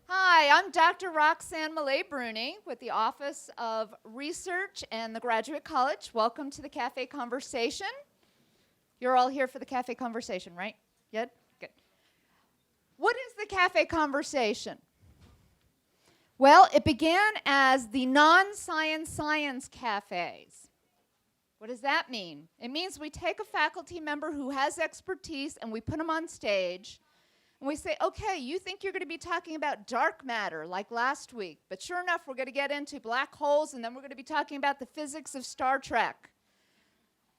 Hi, I'm Dr. Roxanne Millay-Bruni with the Office of Research and the Graduate College. Welcome to the Cafe Conversation. You're all here for the Cafe Conversation, right? Good? Good. What is the Cafe Conversation? Well, it began as the non-science science cafes. What does that mean? It means we take a faculty member who has expertise and we put them on stage. And we say, okay, you think you're going to be talking about dark matter like last week, but sure enough, we're going to get into black holes, and then we're going to be talking about the physics of Star Trek.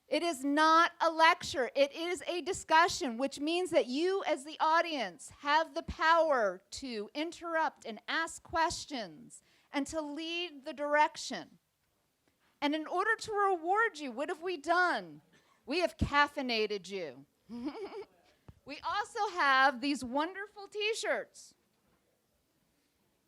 It is not a lecture. It is a discussion, which means that you as the audience have the power to interrupt and ask questions and to lead the direction. And in order to reward you, what have we done? We have caffeinated you. We also have these wonderful t-shirts.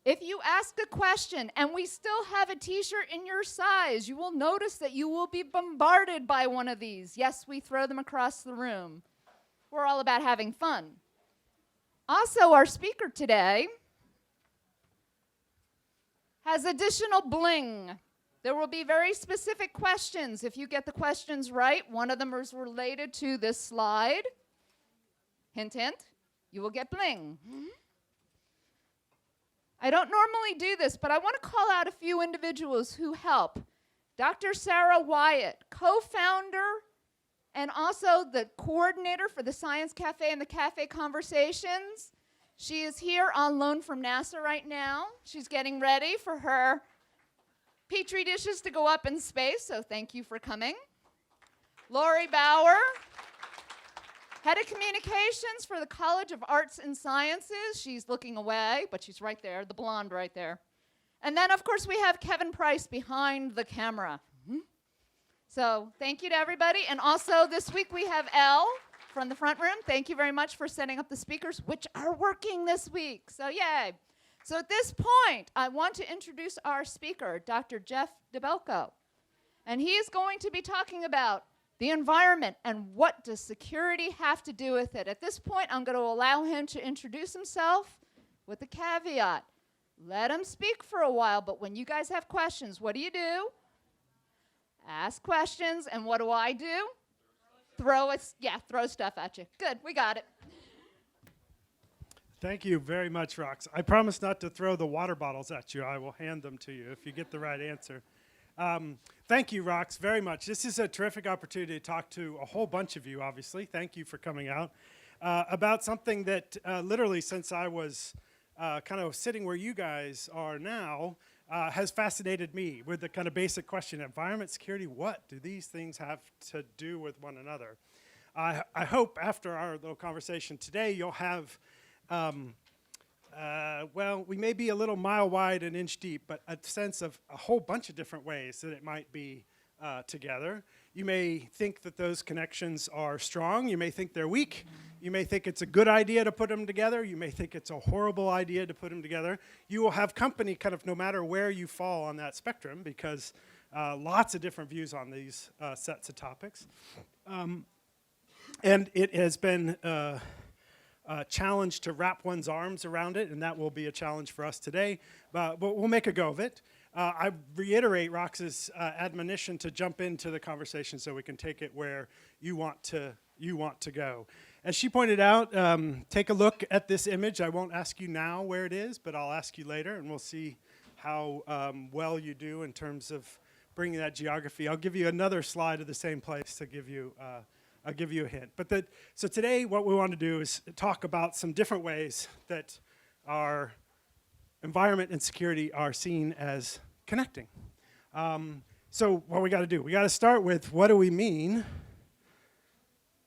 If you ask a question and we still have a t-shirt in your size, you will notice that you will be bombarded by one of these. Yes, we throw them across the room. We're all about having fun. Also, our speaker today has additional bling. There will be very specific questions. If you get the questions right, one of them is related to this slide. Hint, hint, you will get bling. I don't normally do this, but I want to call out a few individuals who help. Dr. Sarah Wyatt, co-founder and also the coordinator for the Science Cafe and the Cafe Conversations. She is here on loan from NASA right now. She's getting ready for her Petri dishes to go up in space, so thank you for coming. Lori Bauer, Head of Communications for the College of Arts and Sciences. She's looking away, but she's right there, the blonde right there. And then, of course, we have Kevin Price behind the camera. So thank you to everybody. And also this week we have Elle from the front room. Thank you very much for setting up the speakers, which are working this week. So yay. So at this point, I want to introduce our speaker, Dr. Jeff DeBelko. And he is going to be talking about the environment, and what does security have to do with it? At this point, I'm going to allow him to introduce himself with a caveat. Let him speak for a while, but when you guys have questions, what do? Ask questions, and what do? Throw stuff at you. Good, we got it. Thank you very much, Rox. I promise not to throw the water bottles at you. I will hand them to you if you get the right answer. Thank you, Rox, very much. This is a terrific opportunity to talk to a whole bunch of you, obviously. Thank you for coming out. About something that literally since I was kind of sitting where you guys are now has fascinated me with the kind of basic question, environment, security, what do these things have to do with one another? I hope after our little conversation today you'll have well, we may be a little mile wide and inch deep, but a sense of a whole bunch of different ways that it might be together. You may think that those connections are strong. You may think they're weak. You may think it's a good idea to put them together. You may think it's a horrible idea to put them together. You will have company kind of no matter where you fall on that spectrum, because lots of different views on these sets of topics. And it has been challenge to wrap one's arms around it, and that will be a challenge for us today, but we'll make a go of it. I reiterate Rox's admonition to jump into the conversation so we can take it where you want to go. As she pointed out, take a look at this image. I won't ask you now where it is, but I'll ask you later, and we'll see how well you do in terms of bringing that geography. I'll give you another slide of the same place to give you I'll give you a hint. So today what we want to do is talk about some different ways that our environment and security are seen as connecting. So what we got to do, we got to start with what do we mean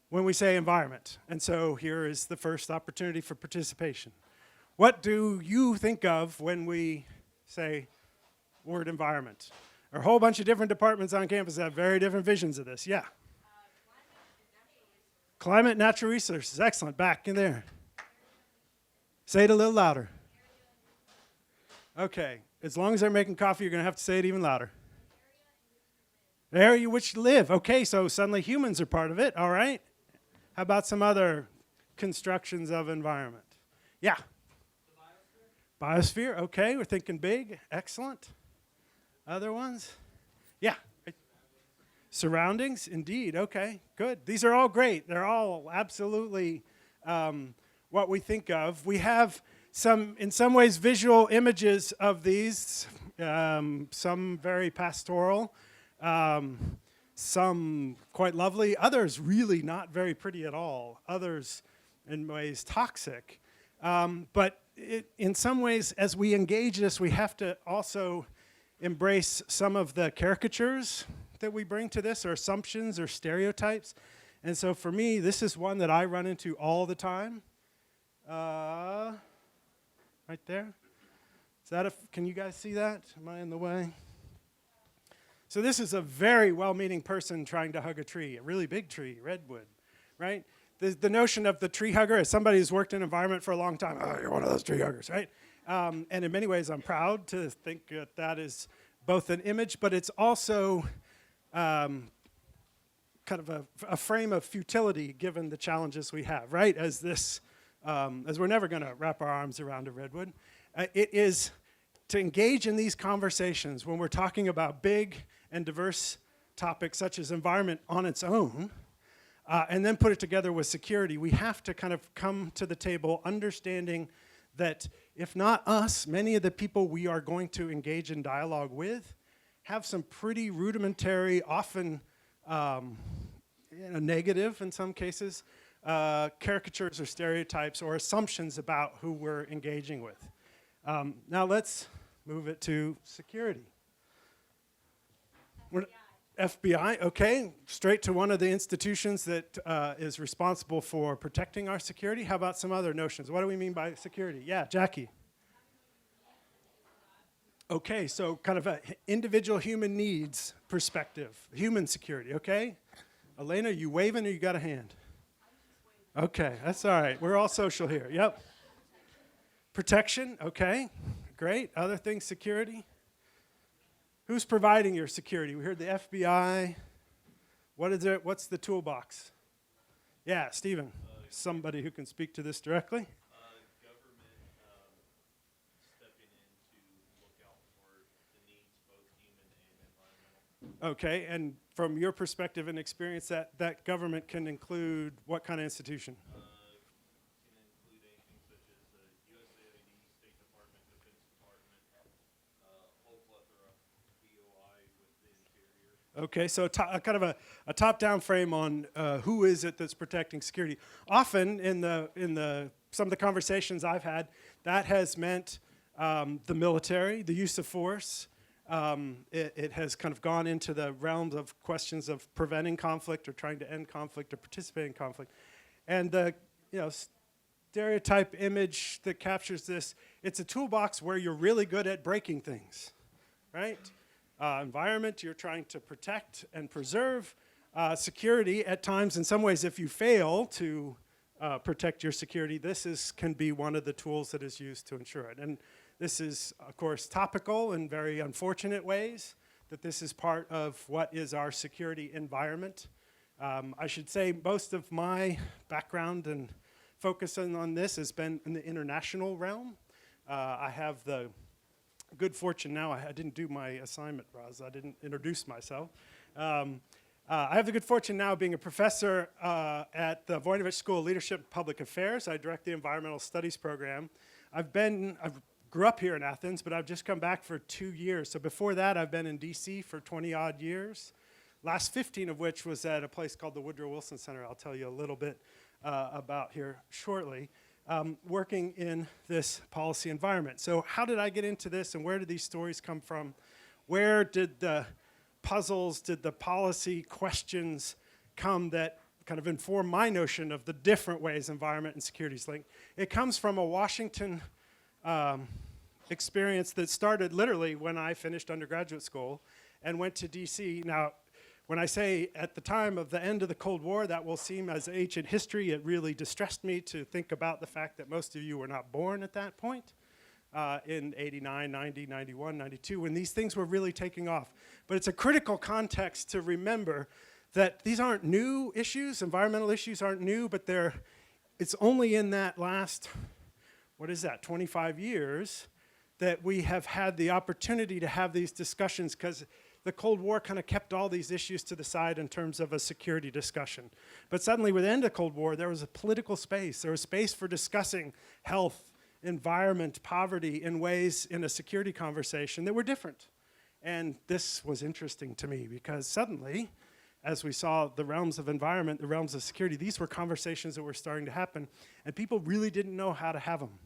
when we say environment? And so here is the first opportunity for participation. What do you think of when we say word environment? There are a whole bunch of different departments on campus that have very different visions of this. Yeah. Climate, natural resources. Excellent. Back in there. Say it a little louder. Okay. As long as they're making coffee, you're going to have to say it even louder. The area in which you live. Okay, so suddenly humans are part of it. All right. How about some other constructions of environment? Yeah. Biosphere, okay, we're thinking big, excellent. Other ones? Yeah. Surroundings, indeed, okay, good. These are all great. They're all absolutely what we think of. We have some, in some ways, visual images of these, some very pastoral, some quite lovely, others really not very pretty at all, others in ways toxic. But in some ways, as we engage this, we have to also embrace some of the caricatures that we bring to this, or assumptions or stereotypes. And so for me, this is one that I run into all the time. Right there. Is that can you guys see that? Am I in the way? So this is a very well-meaning person trying to hug a tree, a really big tree, redwood, right? The notion of the tree hugger as somebody who's worked in environment for a long time, oh, you're one of those tree huggers, right? And in many ways, I'm proud to think that that is both an image, but it's also kind of a frame of futility given the challenges we have, right? As this, as we're never going to wrap our arms around a redwood. It is to engage in these conversations when we're talking about big and diverse topics such as environment on its own, and then put it together with security. We have to kind of come to the table understanding that if not us, many of the people we are going to engage in dialogue with have some pretty rudimentary, often negative in some cases, caricatures or stereotypes or assumptions about who we're engaging with. Now let's move it to security. FBI, okay, straight to one of the institutions that is responsible for protecting our security. How about some other notions? What do we mean by security? Yeah, Jackie. Okay, so kind of an individual human needs perspective, human security, okay? Elena, you waving or you got a hand? Okay, that's all right. We're all social here, yep. Protection, okay, great. Other things, security? Who's providing your security? We heard the FBI. What is it? What's the toolbox? Yeah, Stephen, somebody who can speak to this directly. Government stepping in to look out for the needs, both human and environmental. Okay, and from your perspective and experience, that government can include what kind of institution? Can include anything such as USAID, State Department, Defense Department, whole plethora, BOI with the interior. Okay, so kind of a top-down frame on who is it that's protecting security. Often in some of the conversations I've had, that has meant the military, the use of force. It has kind of gone into the realms of questions of preventing conflict or trying to end conflict or participate in conflict. And the stereotype image that captures this, it's a toolbox where you're really good at breaking things, right? Environment, you're trying to protect and preserve. Security, at times, in some ways, if you fail to protect your security, can be one of the tools that is used to ensure it. And this is, of course, topical in very unfortunate ways, that this is part of what is our security environment. I should say most of my background and focusing on this has been in the international realm. I have the good fortune now, I didn't do my assignment, Roz, I didn't introduce myself. I have the good fortune now of being a professor at the Voinovich School of Leadership and Public Affairs. I direct the Environmental Studies program. I grew up here in Athens, but I've just come back for 2 years. So before that, I've been in DC for 20-odd years, last 15 of which was at a place called the Woodrow Wilson Center. I'll tell you a little bit about here shortly. Working in this policy environment. So how did I get into this, and where did these stories come from? Where did the puzzles, did the policy questions come that kind of inform my notion of the different ways environment and security is linked? It comes from a Washington experience that started literally when I finished undergraduate school and went to DC. Now, when I say at the time of the end of the Cold War, that will seem as ancient history. It really distressed me to think about the fact that most of you were not born at that point in 89, 90, 91, 92, when these things were really taking off. But it's a critical context to remember that these aren't new issues. Environmental issues aren't new, but it's only in that last, 25 years that we have had the opportunity to have these discussions, because the Cold War kind of kept all these issues to the side in terms of a security discussion. But suddenly, with the end of the Cold War, there was a political space. There was space for discussing health, environment, poverty in ways in a security conversation that were different. And this was interesting to me, because suddenly, as we saw the realms of environment, the realms of security, these were conversations that were starting to happen, and people really didn't know how to have them.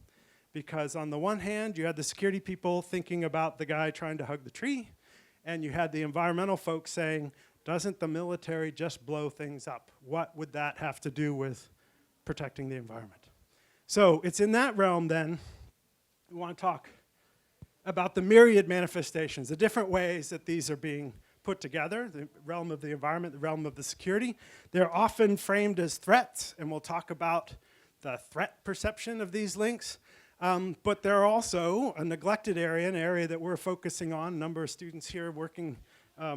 Because on the one hand, you had the security people thinking about the guy trying to hug the tree, and you had the environmental folks saying, doesn't the military just blow things up? What would that have to do with protecting the environment? So it's in that realm then, we want to talk about the myriad manifestations, the different ways that these are being put together, the realm of the environment, the realm of the security. They're often framed as threats, and we'll talk about the threat perception of these links. But they're also a neglected area, an area that we're focusing on. A number of students here working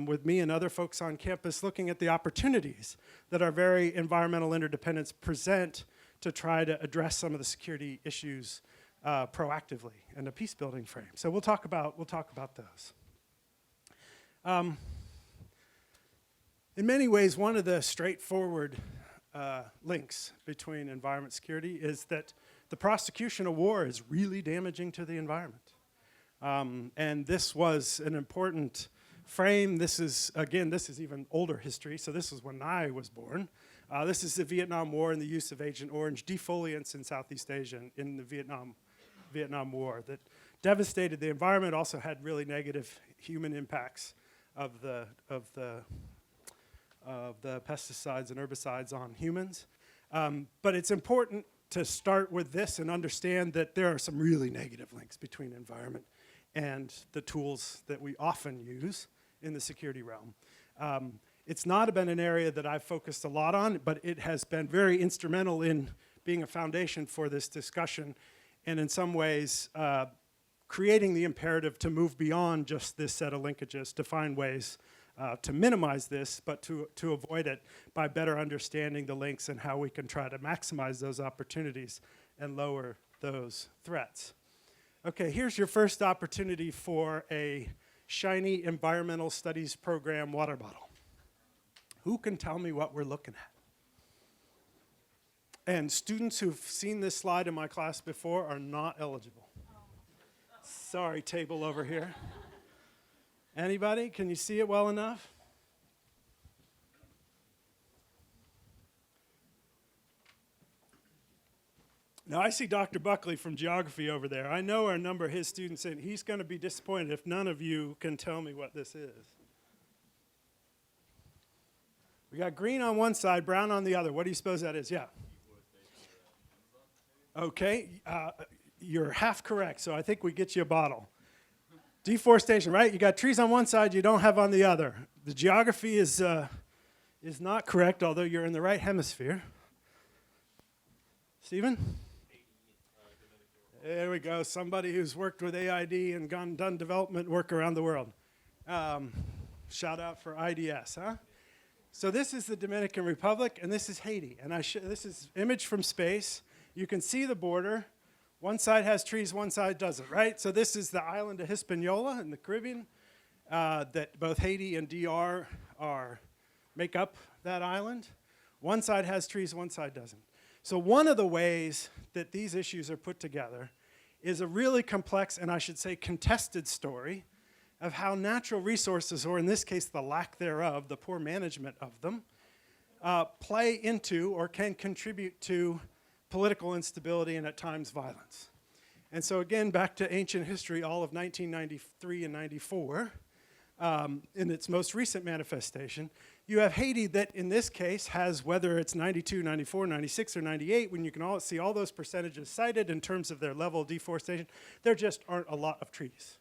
with me and other folks on campus looking at the opportunities that our very environmental interdependence present to try to address some of the security issues proactively in a peace-building frame. So we'll talk about those. In many ways, one of the straightforward links between environment security is that the prosecution of war is really damaging to the environment. And this was an important frame. This is even older history, so this is when I was born. This is the Vietnam War and the use of Agent Orange defoliants in Southeast Asia in the Vietnam War that devastated the environment, also had really negative human impacts of the pesticides and herbicides on humans. But it's important to start with this and understand that there are some really negative links between environment and the tools that we often use in the security realm. It's not been an area that I've focused a lot on, but it has been very instrumental in being a foundation for this discussion, and in some ways creating the imperative to move beyond just this set of linkages, to find ways to minimize this, but to avoid it by better understanding the links and how we can try to maximize those opportunities and lower those threats. Okay, here's your first opportunity for a shiny environmental studies program water bottle. Who can tell me what we're looking at? And students who've seen this slide in my class before are not eligible. Sorry, table over here. Anybody? Can you see it well enough? Now, I see Dr. Buckley from geography over there. I know a number of his students, and he's going to be disappointed if none of you can tell me what this is. We got green on one side, brown on the other. What do you suppose that is? Yeah. Okay, you're half correct, so I think we get you a bottle. Deforestation, right? You got trees on one side, you don't have on the other. The geography is not correct, although you're in the right hemisphere. Stephen? There we go. Somebody who's worked with AID and done development work around the world. Shout out for IDS, huh? So this is the Dominican Republic, and this is Haiti. And this is image from space. You can see the border. One side has trees, one side doesn't, right? So this is the island of Hispaniola in the Caribbean, that both Haiti and DR make up that island. One side has trees, one side doesn't. So one of the ways that these issues are put together is a really complex, and I should say contested story of how natural resources, or in this case the lack thereof, the poor management of them, play into or can contribute to political instability and at times violence. And so again, back to ancient history, all of 1993 and 94, in its most recent manifestation, you have Haiti that in this case has, whether it's 92, 94, 96, or 98, when you can all see all those percentages cited in terms of their level of deforestation, there just aren't a lot of trees.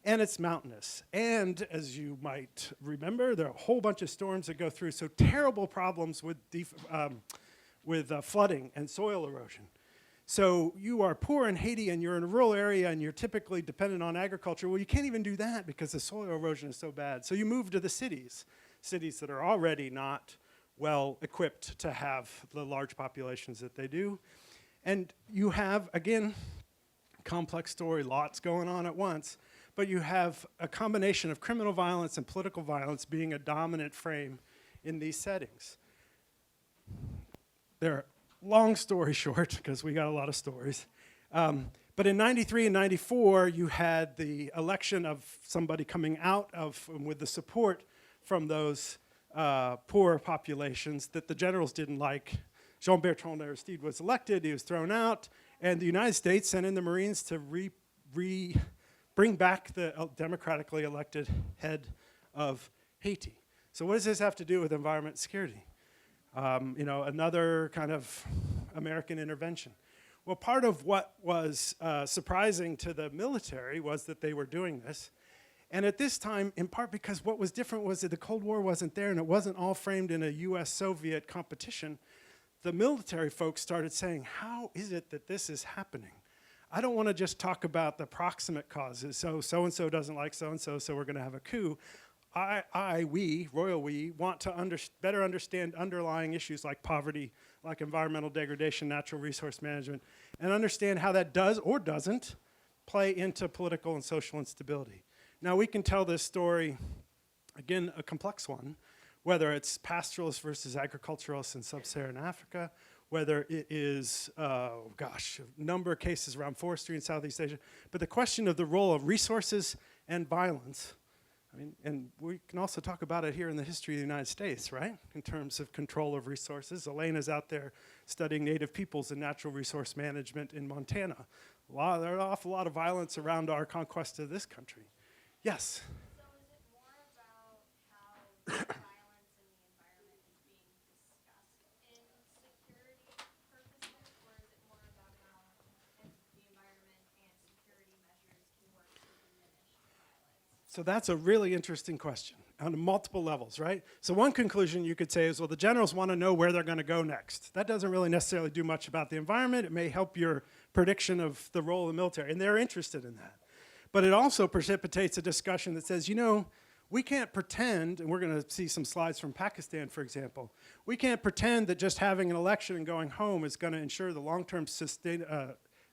And it's mountainous. And as you might remember, there are a whole bunch of storms that go through, so terrible problems with flooding and soil erosion. So you are poor in Haiti and you're in a rural area and you're typically dependent on agriculture. Well, you can't even do that because the soil erosion is so bad. So you move to the cities that are already not well equipped to have the large populations that they do. And you have, again, complex story, lots going on at once, but you have a combination of criminal violence and political violence being a dominant frame in these settings. They're long story short, because we got a lot of stories. But in 93 and 94, you had the election of somebody coming out of, with the support from those poor populations that the generals didn't like. Jean-Bertrand Aristide was elected, he was thrown out, and the United States sent in the Marines to bring back the democratically elected head of Haiti. So what does this have to do with environment and security? Another kind of American intervention. Well, part of what was surprising to the military was that they were doing this. And at this time, in part because what was different was that the Cold War wasn't there and it wasn't all framed in a US-Soviet competition, the military folks started saying, how is it that this is happening? I don't want to just talk about the proximate causes. So-and-so doesn't like so-and-so, so we're going to have a coup. We, royal we, want to better understand underlying issues like poverty, like environmental degradation, natural resource management, and understand how that does or doesn't play into political and social instability. Now, we can tell this story, again, a complex one, whether it's pastoralists versus agriculturalists in sub-Saharan Africa, whether it is, a number of cases around forestry in Southeast Asia, but the question of the role of resources and violence, and we can also talk about it here in the history of the United States, right? In terms of control of resources. Elena's out there studying native peoples and natural resource management in Montana. There are an awful lot of violence around our conquest of this country. Yes? So is it more about how violence in the environment is being discussed in security purposes, or is it more about how the environment and security measures can work to diminish violence? So that's a really interesting question on multiple levels, right? So one conclusion you could say is, well, the generals want to know where they're going to go next. That doesn't really necessarily do much about the environment. It may help your prediction of the role of the military, and they're interested in that. But it also precipitates a discussion that says, we can't pretend, and we're going to see some slides from Pakistan, for example, we can't pretend that just having an election and going home is going to ensure the long-term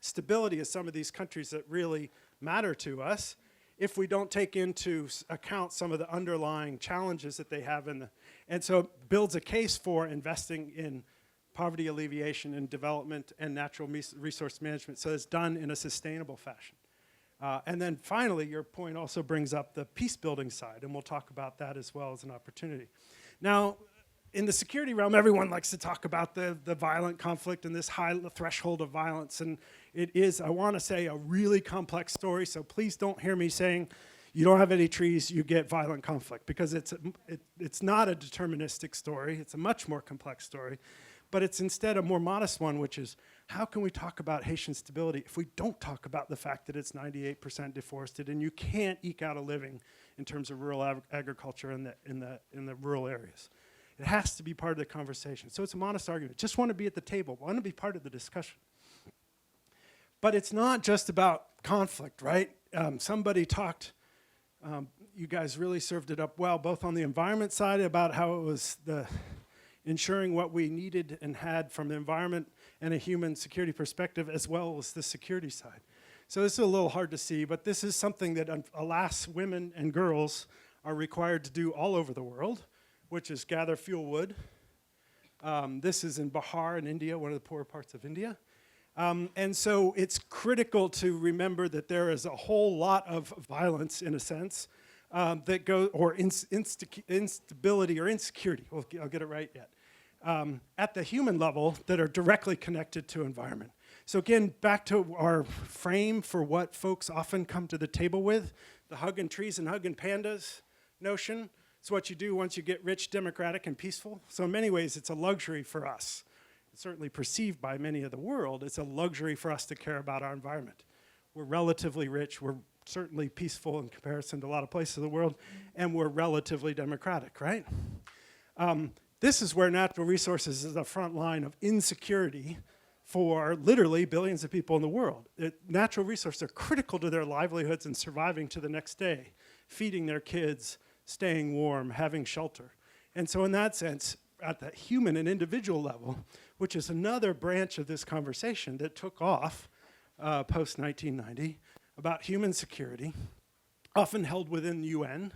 stability of some of these countries that really matter to us if we don't take into account some of the underlying challenges that they have. And so it builds a case for investing in poverty alleviation and development and natural resource management so it's done in a sustainable fashion. And then finally, your point also brings up the peace-building side, and we'll talk about that as well as an opportunity. Now, in the security realm, everyone likes to talk about the violent conflict and this high threshold of violence, and it is, I want to say, a really complex story, so please don't hear me saying you don't have any trees, you get violent conflict, because it's not a deterministic story. It's a much more complex story. But it's instead a more modest one, which is, how can we talk about Haitian stability if we don't talk about the fact that it's 98% deforested and you can't eke out a living in terms of rural agriculture in the rural areas? It has to be part of the conversation. So it's a modest argument. Just want to be at the table, want to be part of the discussion. But it's not just about conflict, right? Somebody talked, you guys really served it up well, both on the environment side about how it was ensuring what we needed and had from the environment and a human security perspective, as well as the security side. So this is a little hard to see, but this is something that, alas, women and girls are required to do all over the world, which is gather fuel wood. This is in Bihar in India, one of the poorer parts of India. And so it's critical to remember that there is a whole lot of violence, in a sense, that goes, or instability or insecurity, I'll get it right yet, at the human level that are directly connected to environment. So again, back to our frame for what folks often come to the table with, the hugging trees and hugging pandas notion. It's what you do once you get rich, democratic, and peaceful. So in many ways, it's a luxury for us. It's certainly perceived by many of the world. It's a luxury for us to care about our environment. We're relatively rich. We're certainly peaceful in comparison to a lot of places of the world, and we're relatively democratic, right? This is where natural resources is the front line of insecurity for literally billions of people in the world. Natural resources are critical to their livelihoods and surviving to the next day, feeding their kids, staying warm, having shelter. And so in that sense, at the human and individual level, which is another branch of this conversation that took off post 1990 about human security, often held within the UN,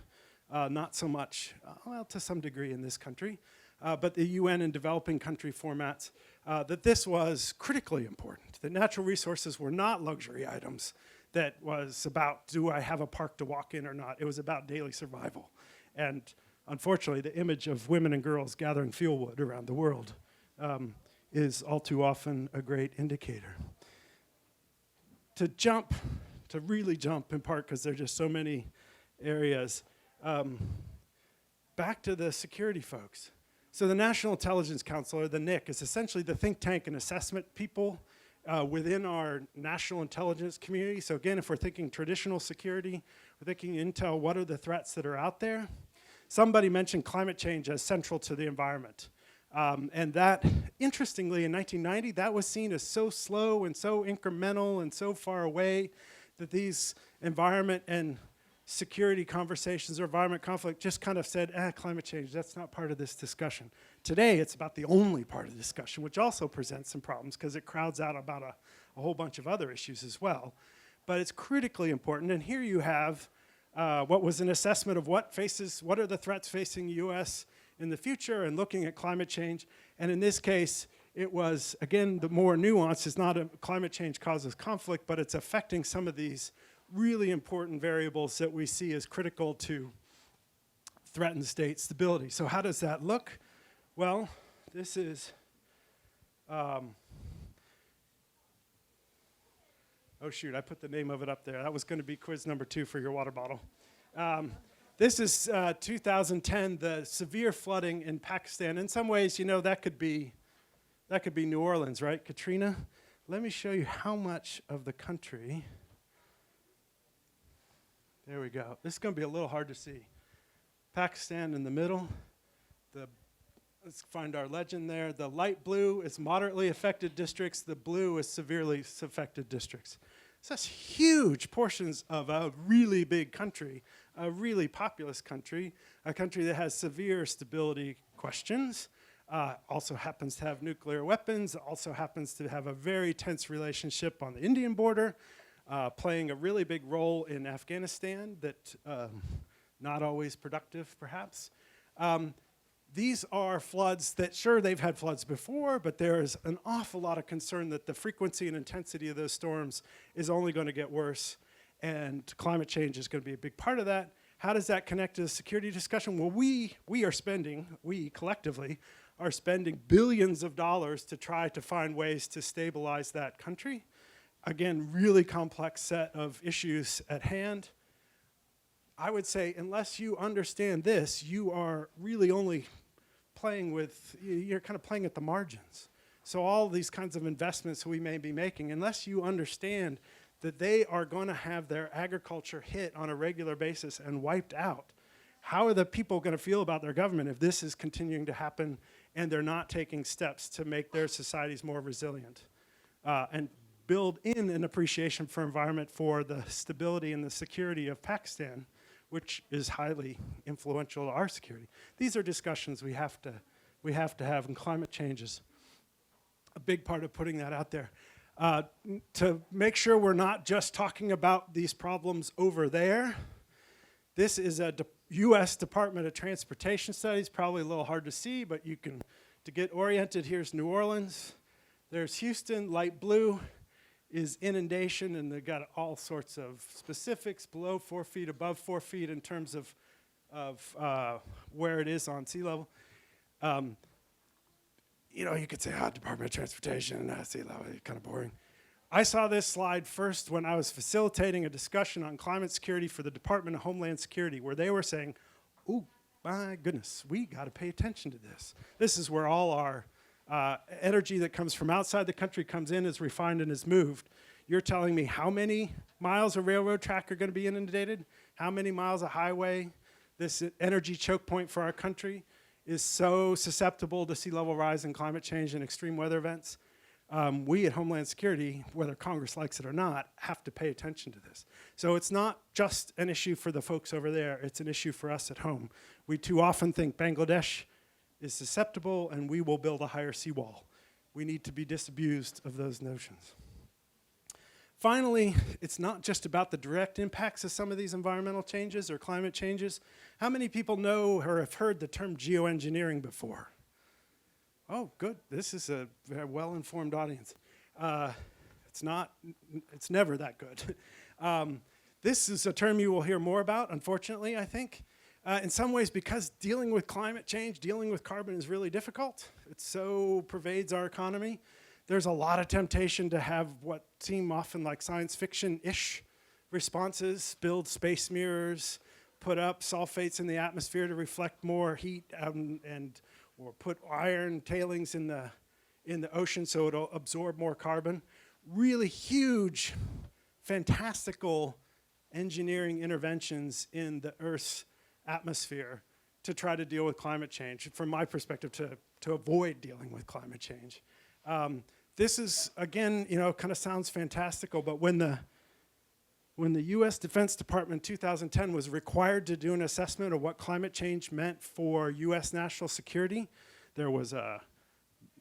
not so much, well, to some degree in this country, but the UN and developing country formats, that this was critically important, that natural resources were not luxury items, that was about, do I have a park to walk in or not? It was about daily survival. And unfortunately, the image of women and girls gathering fuel wood around the world is all too often a great indicator. To really jump, in part because there are just so many areas, back to the security folks. So the National Intelligence Council, or the NIC, is essentially the think tank and assessment people within our national intelligence community. So again, if we're thinking traditional security, we're thinking intel, what are the threats that are out there? Somebody mentioned climate change as central to the environment. And that, interestingly, in 1990, that was seen as so slow and so incremental and so far away that these environment and security conversations or environment conflict just kind of said, climate change, that's not part of this discussion. Today, it's about the only part of the discussion, which also presents some problems because it crowds out about a whole bunch of other issues as well. But it's critically important, and here you have what was an assessment of what are the threats facing the US in the future and looking at climate change. And in this case, it was, again, the more nuanced. It's not climate change causes conflict, but it's affecting some of these really important variables that we see as critical to threatened state stability. So how does that look? Well, this is, oh shoot, I put the name of it up there. That was going to be quiz number 2 for your water bottle. This is 2010, the severe flooding in Pakistan. In some ways, you know, that could be New Orleans, right, Katrina? Let me show you how much of the country. There we go. This is going to be a little hard to see. Pakistan in the middle. Let's find our legend there. The light blue is moderately affected districts. The blue is severely affected districts. So that's huge portions of a really big country, a really populous country, a country that has severe stability questions, also happens to have nuclear weapons, also happens to have a very tense relationship on the Indian border, playing a really big role in Afghanistan that not always productive, perhaps. These are floods that, sure, they've had floods before, but there is an awful lot of concern that the frequency and intensity of those storms is only going to get worse, and climate change is going to be a big part of that. How does that connect to the security discussion? Well, we collectively are spending billions of dollars to try to find ways to stabilize that country. Again, really complex set of issues at hand. I would say, unless you understand this, you are really only you're kind of playing at the margins. So all these kinds of investments we may be making, unless you understand that they are going to have their agriculture hit on a regular basis and wiped out, how are the people going to feel about their government if this is continuing to happen and they're not taking steps to make their societies more resilient? And build in an appreciation for environment, for the stability and the security of Pakistan, which is highly influential to our security. These are discussions we have to have, and climate change is a big part of putting that out there. To make sure we're not just talking about these problems over there, this is a US Department of Transportation studies, probably a little hard to see, but to get oriented, here's New Orleans. There's Houston, light blue is inundation, and they've got all sorts of specifics, below 4 feet, above 4 feet in terms of where it is on sea level. You know, you could say, Department of Transportation, sea level, kind of boring. I saw this slide first when I was facilitating a discussion on climate security for the Department of Homeland Security, where they were saying, oh, my goodness, we got to pay attention to this. This is where all our energy that comes from outside the country comes in, is refined, and is moved. You're telling me how many miles of railroad track are going to be inundated? How many miles of highway? This energy choke point for our country is so susceptible to sea level rise and climate change and extreme weather events. We at Homeland Security, whether Congress likes it or not, have to pay attention to this. So it's not just an issue for the folks over there, it's an issue for us at home. We too often think Bangladesh is susceptible and we will build a higher seawall. We need to be disabused of those notions. Finally, it's not just about the direct impacts of some of these environmental changes or climate changes. How many people know or have heard the term geoengineering before? Oh, good. This is a very well-informed audience. It's never that good. This is a term you will hear more about, unfortunately, I think. In some ways, because dealing with climate change, dealing with carbon is really difficult. It so pervades our economy. There's a lot of temptation to have what seem often like science fiction-ish responses, build space mirrors, put up sulfates in the atmosphere to reflect more heat, or put iron tailings in the ocean so it'll absorb more carbon. Really huge, fantastical engineering interventions in the Earth's atmosphere to try to deal with climate change, from my perspective, to avoid dealing with climate change. This is, again, kind of sounds fantastical, but when the U.S. Defense Department in 2010 was required to do an assessment of what climate change meant for U.S. national security, there was a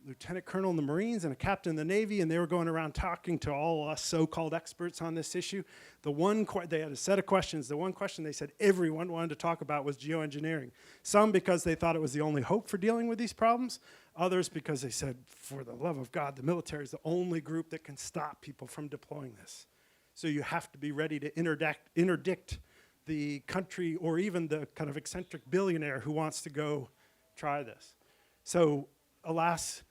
lieutenant colonel in the Marines and a captain in the Navy, and they were going around talking to all us so-called experts on this issue. They had a set of questions. The one question they said everyone wanted to talk about was geoengineering. Some because they thought it was the only hope for dealing with these problems. Others because they said, for the love of God, the military is the only group that can stop people from deploying this. So you have to be ready to interdict the country or even the kind of eccentric billionaire who wants to go try this. So, alas,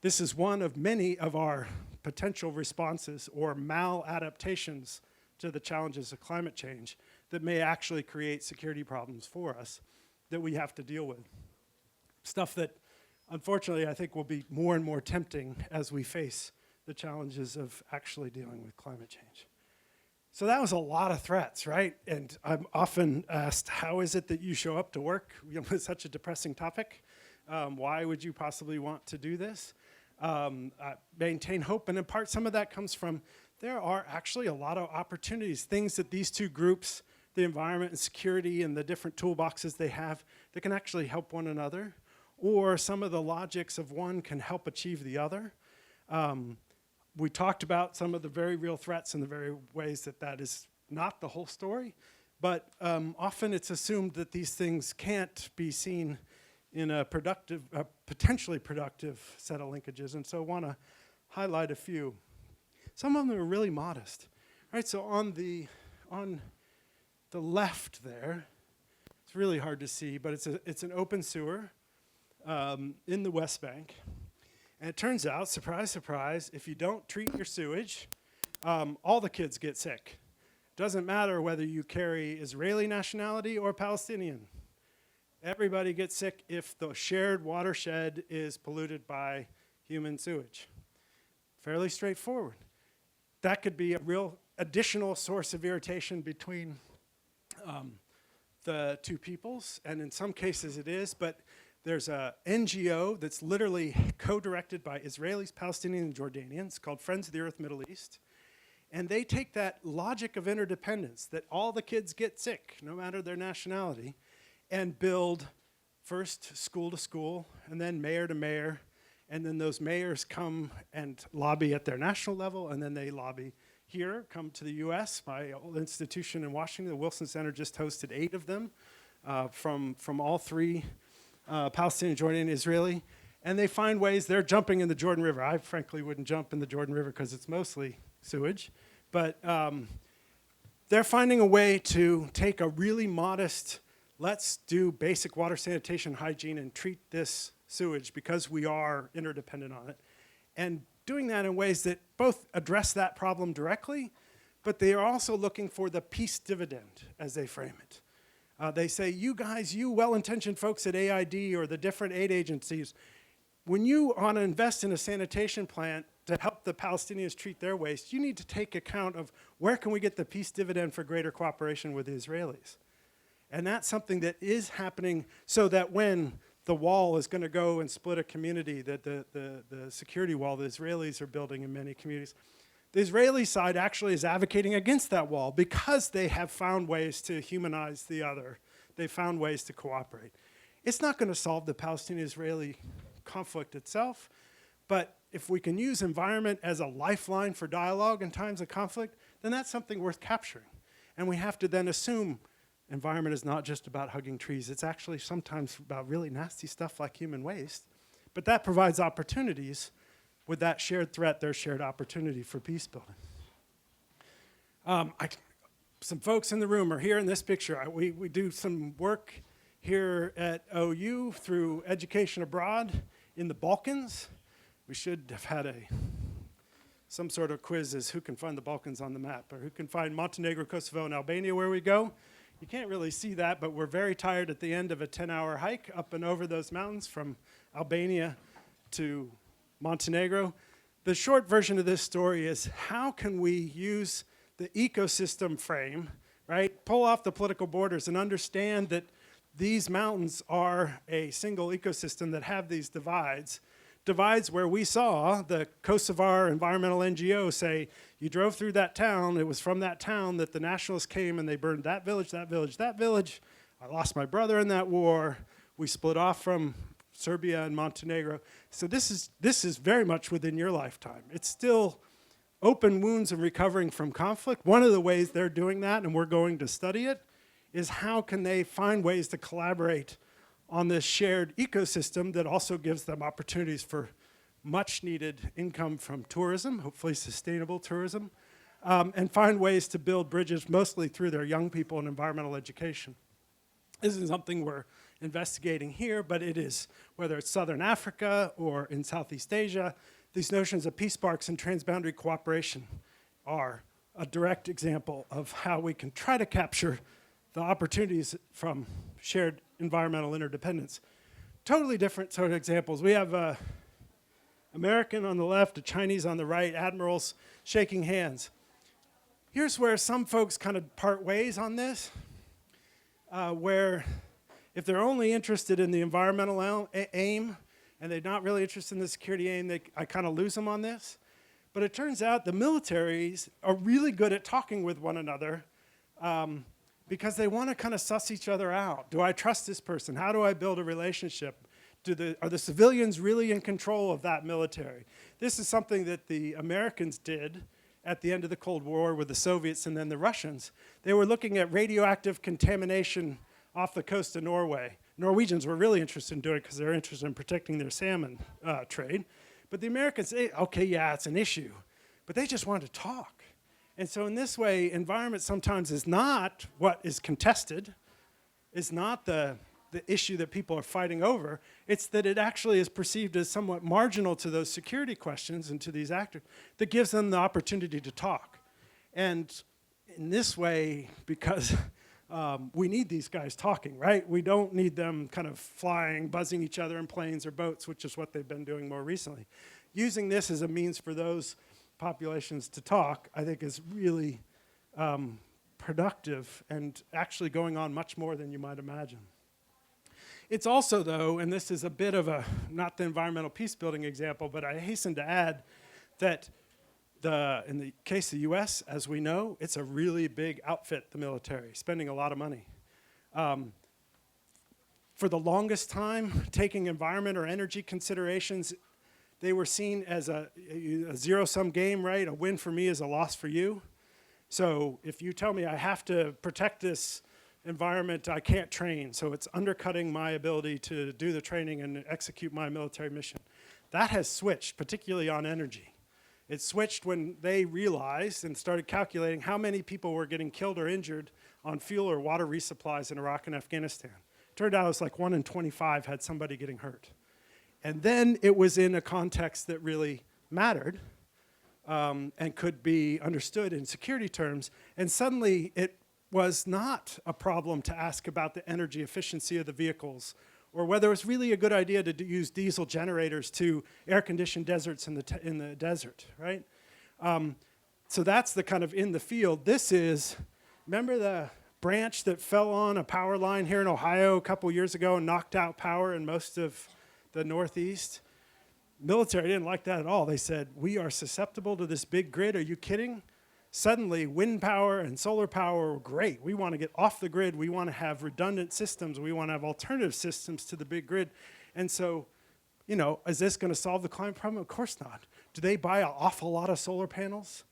this is one of many of our potential responses or maladaptations to the challenges of climate change that may actually create security problems for us that we have to deal with. Stuff that, unfortunately, I think will be more and more tempting as we face the challenges of actually dealing with climate change. So that was a lot of threats, right? And I'm often asked, how is it that you show up to work with such a depressing topic? Why would you possibly want to do this? Maintain hope, and in part some of that comes from there are actually a lot of opportunities, things that these two groups, the environment and security and the different toolboxes they have, that can actually help one another, or some of the logics of one can help achieve the other. We talked about some of the very real threats and the very ways that that is not the whole story, but often it's assumed that these things can't be seen in a potentially productive set of linkages, and so I want to highlight a few. Some of them are really modest. Right, so on the left there, it's really hard to see, but it's an open sewer in the West Bank. And it turns out, surprise, surprise, if you don't treat your sewage, all the kids get sick. Doesn't matter whether you carry Israeli nationality or Palestinian. Everybody gets sick if the shared watershed is polluted by human sewage. Fairly straightforward. That could be a real additional source of irritation between the two peoples, and in some cases it is, but there's a NGO that's literally co-directed by Israelis, Palestinians, and Jordanians called Friends of the Earth Middle East. And they take that logic of interdependence, that all the kids get sick, no matter their nationality, and build first school to school, and then mayor to mayor, and then those mayors come and lobby at their national level, and then they lobby here, come to the US. My old institution in Washington, the Wilson Center, just hosted 8 of them from all 3 Palestinian, Jordanian, Israeli, and they find ways. They're jumping in the Jordan River. I frankly wouldn't jump in the Jordan River because it's mostly sewage, but they're finding a way to take a really modest, let's do basic water sanitation hygiene and treat this sewage because we are interdependent on it, and doing that in ways that both address that problem directly, but they are also looking for the peace dividend, as they frame it. They say, you guys, you well-intentioned folks at AID or the different aid agencies, when you want to invest in a sanitation plant to help the Palestinians treat their waste, you need to take account of where can we get the peace dividend for greater cooperation with the Israelis. And that's something that is happening so that when the wall is going to go and split a community, that the security wall the Israelis are building in many communities, the Israeli side actually is advocating against that wall because they have found ways to humanize the other. They found ways to cooperate. It's not going to solve the Palestinian-Israeli conflict itself, but if we can use environment as a lifeline for dialogue in times of conflict, then that's something worth capturing. And we have to then assume environment is not just about hugging trees. It's actually sometimes about really nasty stuff like human waste. But that provides opportunities. With that shared threat, there's shared opportunity for peace building. Some folks in the room are here in this picture. We do some work here at OU through education abroad in the Balkans. We should have had some sort of quiz as who can find the Balkans on the map, or who can find Montenegro, Kosovo, and Albania where we go. You can't really see that, but we're very tired at the end of a 10-hour hike up and over those mountains from Albania to Montenegro. The short version of this story is how can we use the ecosystem frame, right? Pull off the political borders and understand that these mountains are a single ecosystem that have these divides where we saw the Kosovar environmental NGO say, you drove through that town, it was from that town that the nationalists came and they burned that village, that village, that village. I lost my brother in that war. We split off from Serbia and Montenegro. So this is very much within your lifetime. It's still open wounds and recovering from conflict. One of the ways they're doing that, and we're going to study it, is how can they find ways to collaborate on this shared ecosystem that also gives them opportunities for much needed income from tourism, hopefully sustainable tourism, and find ways to build bridges mostly through their young people and environmental education. This is something we're investigating here, but it is, whether it's Southern Africa or in Southeast Asia, these notions of peace parks and transboundary cooperation are a direct example of how we can try to capture the opportunities from shared environmental interdependence. Totally different sort of examples. We have an American on the left, a Chinese on the right, admirals shaking hands. Here's where some folks kind of part ways on this, where if they're only interested in the environmental aim and they're not really interested in the security aim, I kind of lose them on this. But it turns out the militaries are really good at talking with one another because they want to kind of suss each other out. Do I trust this person? How do I build a relationship? Are the civilians really in control of that military? This is something that the Americans did at the end of the Cold War with the Soviets and then the Russians. They were looking at radioactive contamination off the coast of Norway. Norwegians were really interested in doing it because they're interested in protecting their salmon trade. But the Americans say, okay, yeah, it's an issue. But they just wanted to talk. And so in this way, environment sometimes is not what is contested, is not the issue that people are fighting over. It's that it actually is perceived as somewhat marginal to those security questions and to these actors that gives them the opportunity to talk. And in this way, because we need these guys talking, right? We don't need them kind of flying, buzzing each other in planes or boats, which is what they've been doing more recently. Using this as a means for those populations to talk, I think is really productive and actually going on much more than you might imagine. It's also, though, and this is a bit of a, not the environmental peace building example, but I hasten to add that in the case of the US, as we know, it's a really big outfit, the military, spending a lot of money. For the longest time, taking environment or energy considerations, they were seen as a zero-sum game, right? A win for me is a loss for you. So if you tell me I have to protect this environment, I can't train, so it's undercutting my ability to do the training and execute my military mission. That has switched, particularly on energy. It switched when they realized and started calculating how many people were getting killed or injured on fuel or water resupplies in Iraq and Afghanistan. Turned out it was like 1 in 25 had somebody getting hurt. And then it was in a context that really mattered and could be understood in security terms. And suddenly it was not a problem to ask about the energy efficiency of the vehicles or whether it was really a good idea to use diesel generators to air-conditioned deserts in the desert, right? So that's the kind of in the field. This is, remember the branch that fell on a power line here in Ohio a couple years ago and knocked out power in most of the Northeast? Military didn't like that at all. They said, we are susceptible to this big grid. Are you kidding? Suddenly, wind power and solar power were great. We want to get off the grid. We want to have redundant systems. We want to have alternative systems to the big grid. And so, you know, is this going to solve the climate problem? Of course not. Do they buy an awful lot of solar panels?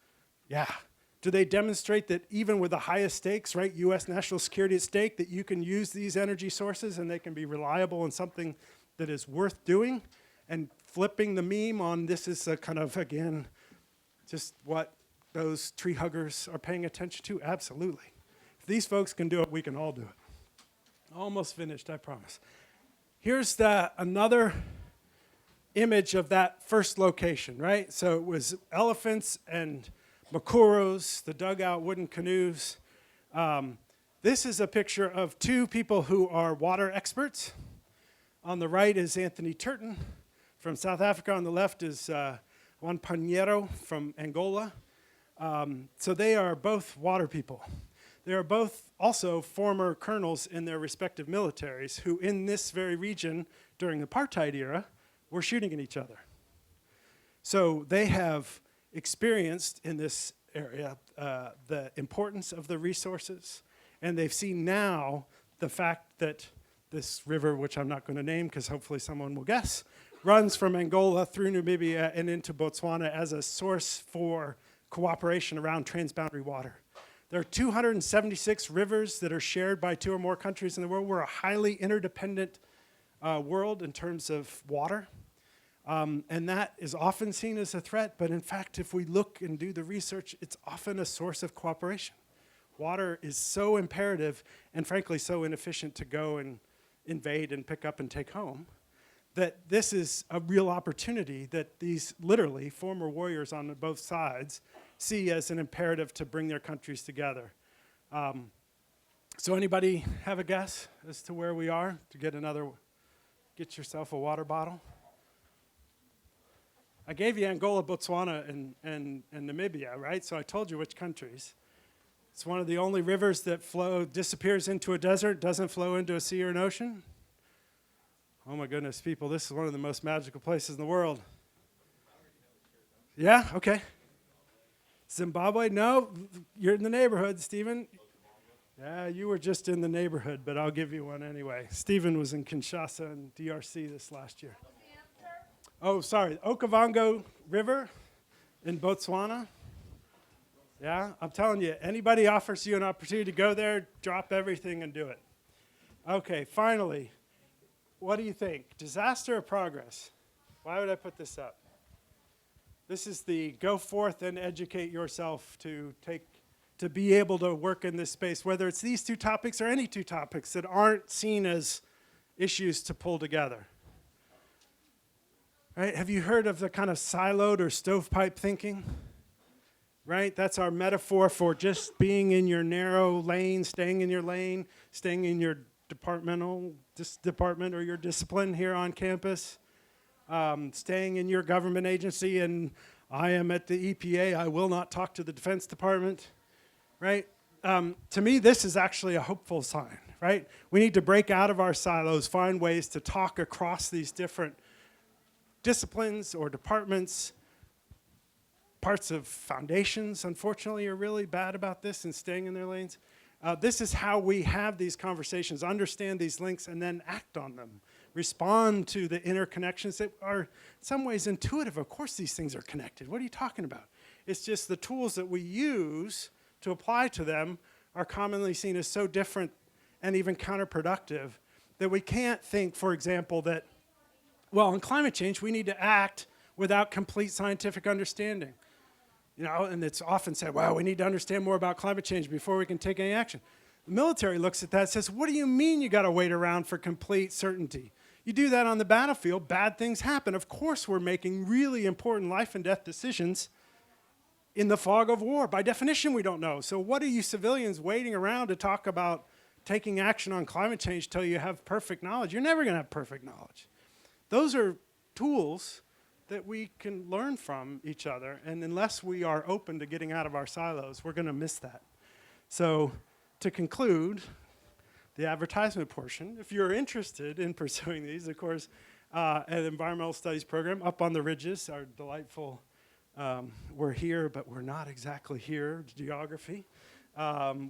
Yeah. Do they demonstrate that even with the highest stakes, right, U.S. national security at stake, that you can use these energy sources and they can be reliable and something that is worth doing? And flipping the meme on this is a kind of, again, just what those tree huggers are paying attention to? Absolutely. If these folks can do it, we can all do it. Almost finished, I promise. Here's another image of that first location, right? So it was elephants and makuros, the dugout wooden canoes. This is a picture of two people who are water experts. On the right is Anthony Turton from South Africa. On the left is Juan Pinheiro from Angola. So they are both water people. They are both also former colonels in their respective militaries who in this very region during the apartheid era were shooting at each other. So they have experienced in this area the importance of the resources, and they've seen now the fact that this river, which I'm not going to name because hopefully someone will guess, runs from Angola through Namibia and into Botswana as a source for cooperation around transboundary water. There are 276 rivers that are shared by 2 or more countries in the world. We're a highly interdependent world in terms of water. And that is often seen as a threat, but in fact, if we look and do the research, it's often a source of cooperation. Water is so imperative and frankly so inefficient to go and invade and pick up and take home that this is a real opportunity that these literally former warriors on both sides see as an imperative to bring their countries together. So anybody have a guess as to where we are to get yourself a water bottle? I gave you Angola, Botswana, and Namibia, right? So I told you which countries. It's one of the only rivers that disappears into a desert, doesn't flow into a sea or an ocean. Oh my goodness, people, this is one of the most magical places in the world. Yeah, okay. Zimbabwe, no, you're in the neighborhood, Stephen. Yeah, you were just in the neighborhood, but I'll give you one anyway. Stephen was in Kinshasa and DRC this last year. Oh, sorry, Okavango River in Botswana. Yeah, I'm telling you, anybody offers you an opportunity to go there, drop everything and do it. Okay, finally, what do you think? Disaster or progress? Why would I put this up? This is the go forth and educate yourself to be able to work in this space, whether it's these 2 topics or any 2 topics that aren't seen as issues to pull together. Right? Have you heard of the kind of siloed or stovepipe thinking? Right? That's our metaphor for just being in your narrow lane, staying in your lane, staying in your department or your discipline here on campus, staying in your government agency, and I am at the EPA, I will not talk to the Defense Department, right? To me, this is actually a hopeful sign, right? We need to break out of our silos, find ways to talk across these different disciplines or departments. Parts of foundations, unfortunately, are really bad about this and staying in their lanes. This is how we have these conversations, understand these links, and then act on them. Respond to the interconnections that are in some ways intuitive. Of course these things are connected. What are you talking about? It's just the tools that we use to apply to them are commonly seen as so different and even counterproductive that we can't think, for example, that, well, in climate change, we need to act without complete scientific understanding. You know, and it's often said, well, we need to understand more about climate change before we can take any action. The military looks at that and says, what do you mean you got to wait around for complete certainty? You do that on the battlefield, bad things happen. Of course, we're making really important life and death decisions in the fog of war. By definition, we don't know. So what are you civilians waiting around to talk about taking action on climate change till you have perfect knowledge? You're never going to have perfect knowledge. Those are tools that we can learn from each other, and unless we are open to getting out of our silos, we're going to miss that. So to conclude the advertisement portion, if you're interested in pursuing these, of course, an environmental studies program up on the ridges, our delightful, we're here, but we're not exactly here, geography.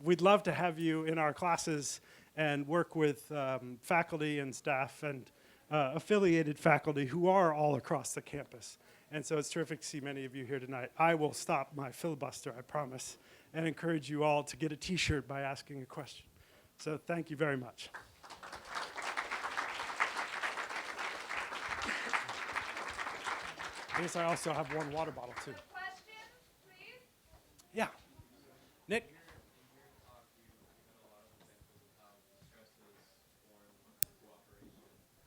We'd love to have you in our classes and work with faculty and staff and affiliated faculty who are all across the campus. And so it's terrific to see many of you here tonight. I will stop my filibuster, I promise, and encourage you all to get a T-shirt by asking a question. So thank you very much. I guess I also have one water bottle too. Question, please. Yeah. Nick?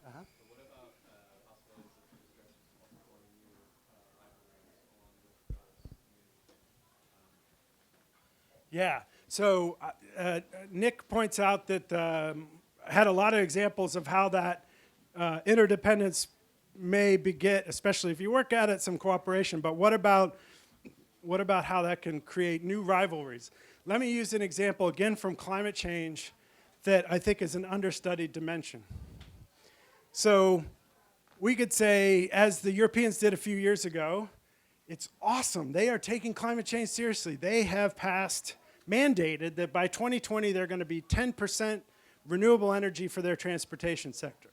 Uh-huh. Yeah. So Nick points out that had a lot of examples of how that interdependence may beget, especially if you work at it, some cooperation. But what about how that can create new rivalries? Let me use an example again from climate change that I think is an understudied dimension. So we could say, as the Europeans did a few years ago, it's awesome. They are taking climate change seriously. They have mandated that by 2020 they're going to be 10% renewable energy for their transportation sector.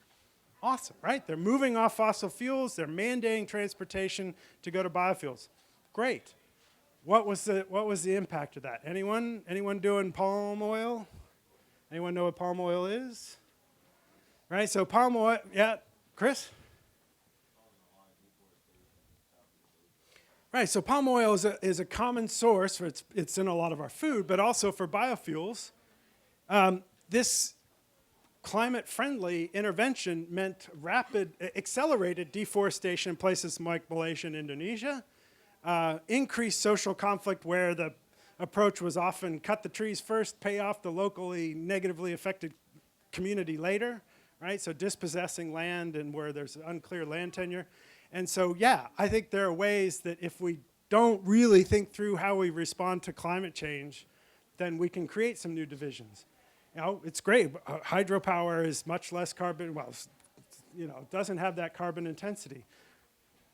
Awesome, right? They're moving off fossil fuels. They're mandating transportation to go to biofuels. Great. What was the impact of that? Anyone doing palm oil? Anyone know what palm oil is? Right. So palm oil. Yeah, Chris. Right. So palm oil is a common source. It's in a lot of our food, but also for biofuels. This climate-friendly intervention meant accelerated deforestation in places like Malaysia and Indonesia, increased social conflict where the approach was often cut the trees first, pay off the locally negatively affected community later, right? So dispossessing land and where there's unclear land tenure. And so, yeah, I think there are ways that if we don't really think through how we respond to climate change, then we can create some new divisions. You know, it's great. Hydropower is much less carbon, well, you know, doesn't have that carbon intensity.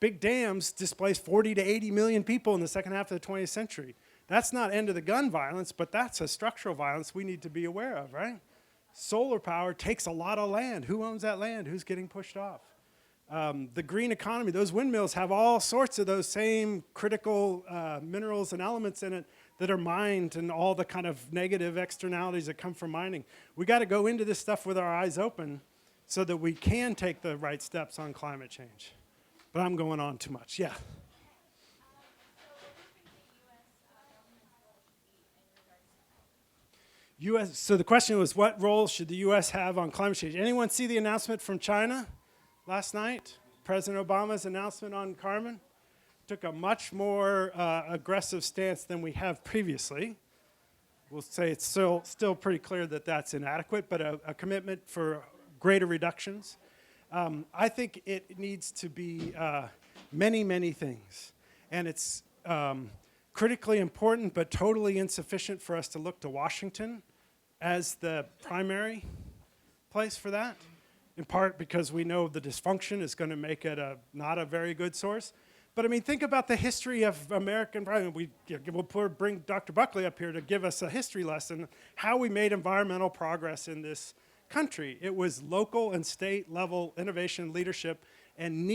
Big dams displaced 40 to 80 million people in the second half of the 20th century. That's not end of the gun violence, but that's a structural violence we need to be aware of, right? Solar power takes a lot of land. Who owns that land? Who's getting pushed off? The green economy, those windmills have all sorts of those same critical minerals and elements in it that are mined and all the kind of negative externalities that come from mining. We got to go into this stuff with our eyes open so that we can take the right steps on climate change. But I'm going on too much. Yeah. So the question was, what role should the U.S. have on climate change? Anyone see the announcement from China last night? President Obama's announcement on carbon took a much more aggressive stance than we have previously. We'll say it's still pretty clear that that's inadequate, but a commitment for greater reductions. I think it needs to be many, many things. And it's critically important, but totally insufficient for us to look to Washington as the primary place for that, in part because we know the dysfunction is going to make it not a very good source. But I mean, think about the history of American, we'll bring Dr. Buckley up here to give us a history lesson, how we made environmental progress in this country. It was local and state level innovation leadership and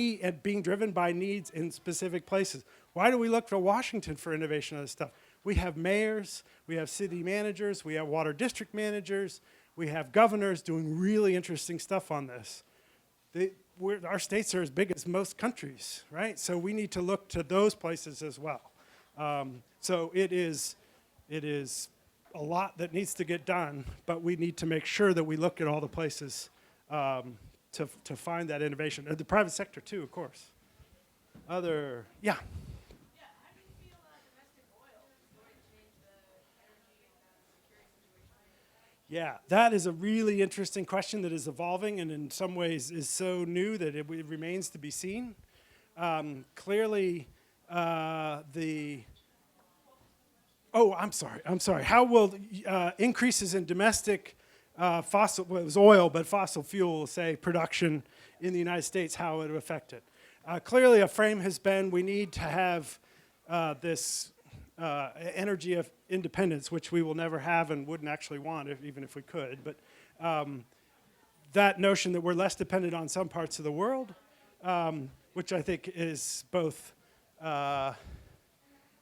being driven by needs in specific places. Why do we look to Washington for innovation on this stuff? We have mayors, we have city managers, we have water district managers, we have governors doing really interesting stuff on this. Our states are as big as most countries, right? So we need to look to those places as well. So it is a lot that needs to get done, but we need to make sure that we look at all the places to find that innovation. The private sector too, of course. Yeah, how do you feel domestic oil is going to change the energy and security situation? Yeah, that is a really interesting question that is evolving and in some ways is so new that it remains to be seen. Clearly, I'm sorry. How will increases in domestic it was oil, but fossil fuel, say, production in the United States, how it would affect it? Clearly, a frame has been we need to have this energy of independence, which we will never have and wouldn't actually want even if we could. But that notion that we're less dependent on some parts of the world, which I think is both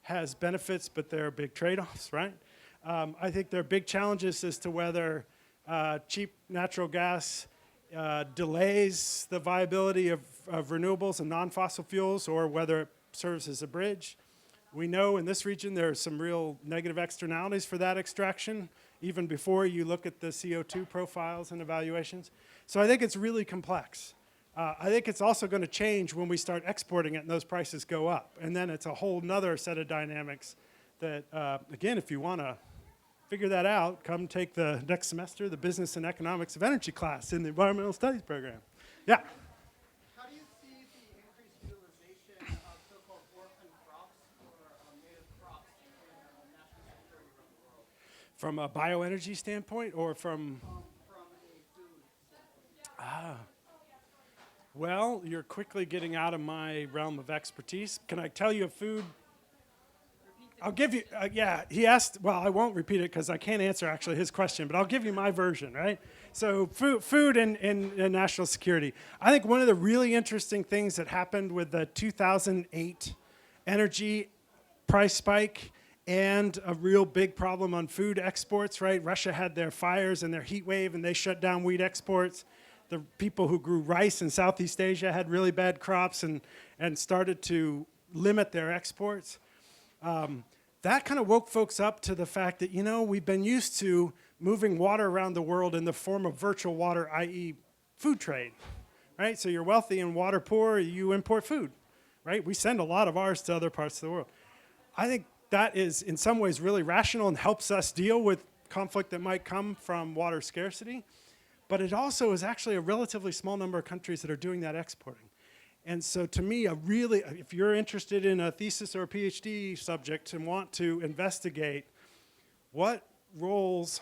has benefits, but there are big trade-offs, right? I think there are big challenges as to whether cheap natural gas delays the viability of renewables and non-fossil fuels, or whether it serves as a bridge. We know in this region there are some real negative externalities for that extraction, even before you look at the CO2 profiles and evaluations. So I think it's really complex. I think it's also going to change when we start exporting it and those prices go up. And then it's a whole nother set of dynamics that, again, if you want to figure that out, come take the next semester, the Business and Economics of Energy class in the Environmental Studies program. Yeah. How do you see the increased utilization of so-called orphan crops or native crops in national security around the world From a bioenergy standpoint or from? from a food standpoint? Well, you're quickly getting out of my realm of expertise. Can I tell you a food? I'll give you, yeah, he asked, well, I won't repeat it because I can't answer actually his question, but I'll give you my version, right? So food and national security. I think one of the really interesting things that happened with the 2008 energy price spike and a real big problem on food exports, right? Russia had their fires and their heat wave and they shut down wheat exports. The people who grew rice in Southeast Asia had really bad crops and started to limit their exports. That kind of woke folks up to the fact that, you know, we've been used to moving water around the world in the form of virtual water, i.e. food trade, right? So you're wealthy and water poor, you import food, right? We send a lot of ours to other parts of the world. I think that is in some ways really rational and helps us deal with conflict that might come from water scarcity. But it also is actually a relatively small number of countries that are doing that exporting. And so to me, if you're interested in a thesis or a PhD subject and want to investigate what roles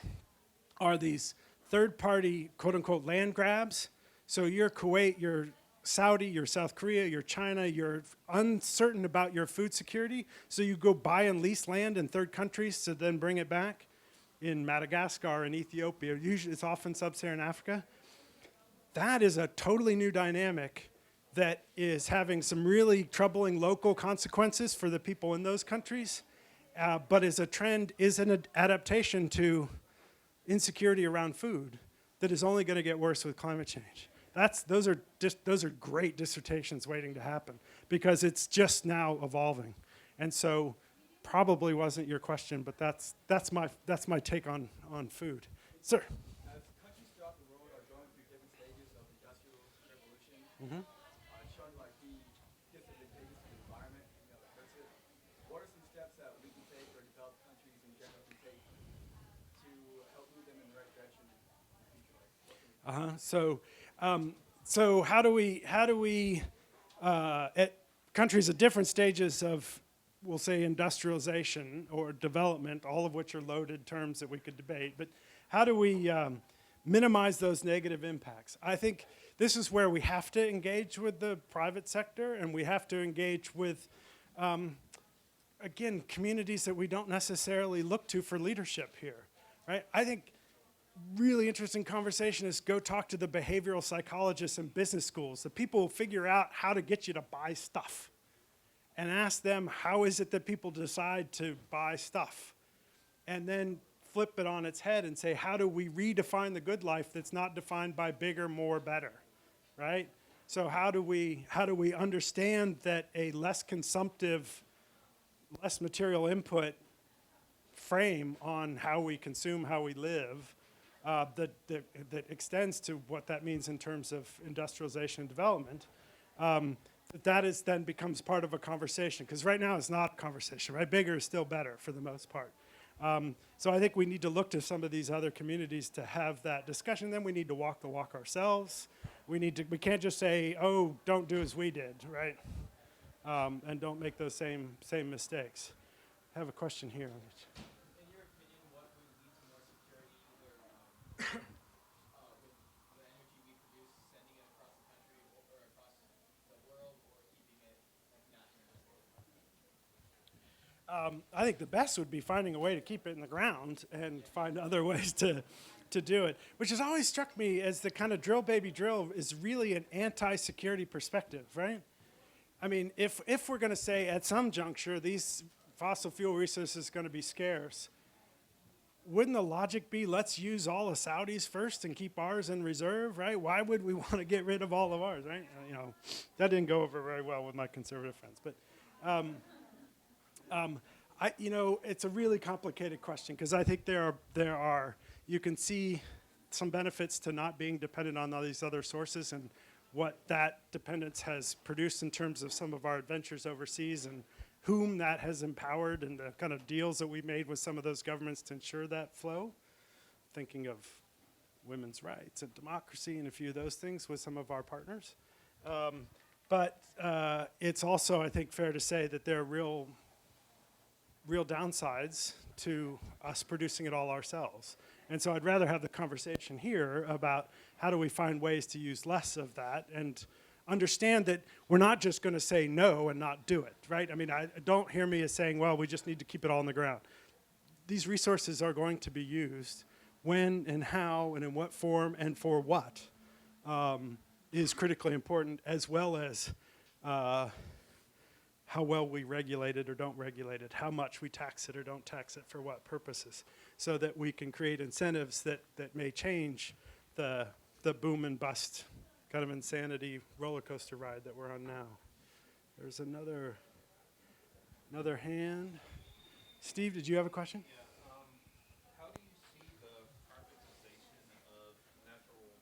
are these third-party, quote-unquote, land grabs, so you're Kuwait, you're Saudi, you're South Korea, you're China, you're uncertain about your food security, so you go buy and lease land in third countries to then bring it back in Madagascar and Ethiopia, usually it's often sub-Saharan Africa. That is a totally new dynamic that is having some really troubling local consequences for the people in those countries, but is an adaptation to insecurity around food that is only going to get worse with climate change. Those are great dissertations waiting to happen because it's just now evolving. And so probably wasn't your question, but that's my take on food. Sir. As countries throughout the world are going through different stages of industrial revolution, showing like the disadvantages to the environment, that hurts it, what are some steps that we can take or developed countries in general can take to help move them in the right direction in the future? So how do we at countries at different stages of, we'll say, industrialization or development, all of which are loaded terms that we could debate, but how do we minimize those negative impacts? I think this is where we have to engage with the private sector and we have to engage with, again, communities that we don't necessarily look to for leadership here, right? I think really interesting conversation is go talk to the behavioral psychologists in business schools, the people who figure out how to get you to buy stuff, and ask them how is it that people decide to buy stuff, and then flip it on its head and say how do we redefine the good life that's not defined by bigger, more, better, right? So how do we understand that a less consumptive, less material input frame on how we consume, how we live, that extends to what that means in terms of industrialization and development, that is then becomes part of a conversation. Because right now it's not a conversation, right? Bigger is still better for the most part. So I think we need to look to some of these other communities to have that discussion. Then we need to walk the walk ourselves. We can't just say, oh, don't do as we did, right? And don't make those same mistakes. I have a question here. In your opinion, what would lead to more security, either with the energy we produce, sending it across the country or across the world, or keeping it like nationalized? I think the best would be finding a way to keep it in the ground and find other ways to to do it, which has always struck me as the kind of drill baby drill is really an anti-security perspective, right? I mean, if we're going to say at some juncture these fossil fuel resources are going to be scarce, wouldn't the logic be let's use all the Saudis first and keep ours in reserve, right? Why would we want to get rid of all of ours, right? That didn't go over very well with my conservative friends, but it's a really complicated question because I think there are you can see some benefits to not being dependent on all these other sources and what that dependence has produced in terms of some of our adventures overseas and whom that has empowered and the kind of deals that we made with some of those governments to ensure that flow. Thinking of women's rights and democracy and a few of those things with some of our partners. But it's also, I think, fair to say that there are real downsides to us producing it all ourselves. And so I'd rather have the conversation here about how do we find ways to use less of that and understand that we're not just going to say no and not do it, right? I mean, don't hear me as saying, well, we just need to keep it all on the ground. These resources are going to be used when and how and in what form and for what is critically important, as well as how well we regulate it or don't regulate it, how much we tax it or don't tax it, for what purposes, so that we can create incentives that may change the boom and bust kind of insanity roller coaster ride that we're on now. There's another hand. Steve, did you have a question? Yeah, how do you see the privatization of natural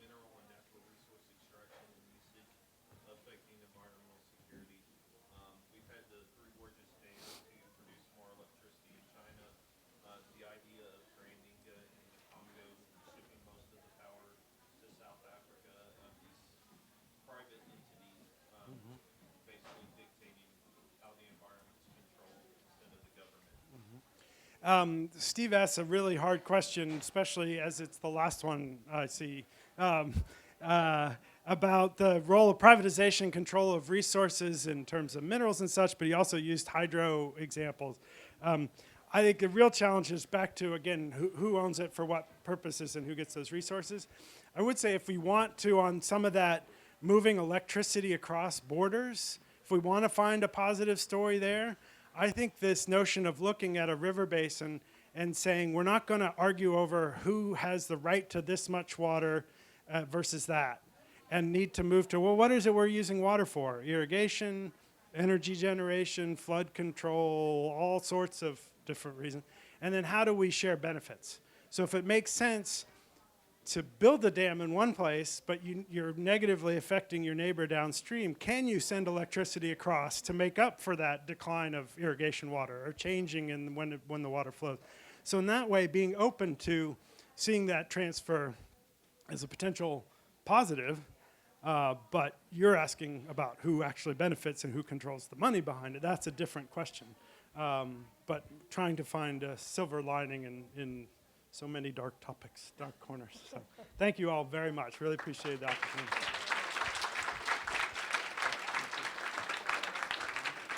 mineral and natural resource extraction and usage affecting environmental security? We've had the Three Gorges Dam to produce more electricity in China. The idea of stranding in the Congo, shipping most of the power to South Africa, these private entities basically dictating how the environment's controlled instead of the government. Steve asks a really hard question, especially as it's the last one I see, about the role of privatization, control of resources in terms of minerals and such, but he also used hydro examples. I think the real challenge is back to, again, who owns it for what purposes and who gets those resources. I would say if we want to, on some of that, moving electricity across borders, if we want to find a positive story there, I think this notion of looking at a river basin and saying we're not going to argue over who has the right to this much water versus that, and need to move to, well, what is it we're using water for? Irrigation, energy generation, flood control, all sorts of different reasons. And then how do we share benefits? So if it makes sense to build the dam in one place, but you're negatively affecting your neighbor downstream, can you send electricity across to make up for that decline of irrigation water or changing in when the water flows? So in that way, being open to seeing that transfer as a potential positive, but you're asking about who actually benefits and who controls the money behind it. That's a different question. But trying to find a silver lining in so many dark topics, dark corners. So thank you all very much. Really appreciate the opportunity.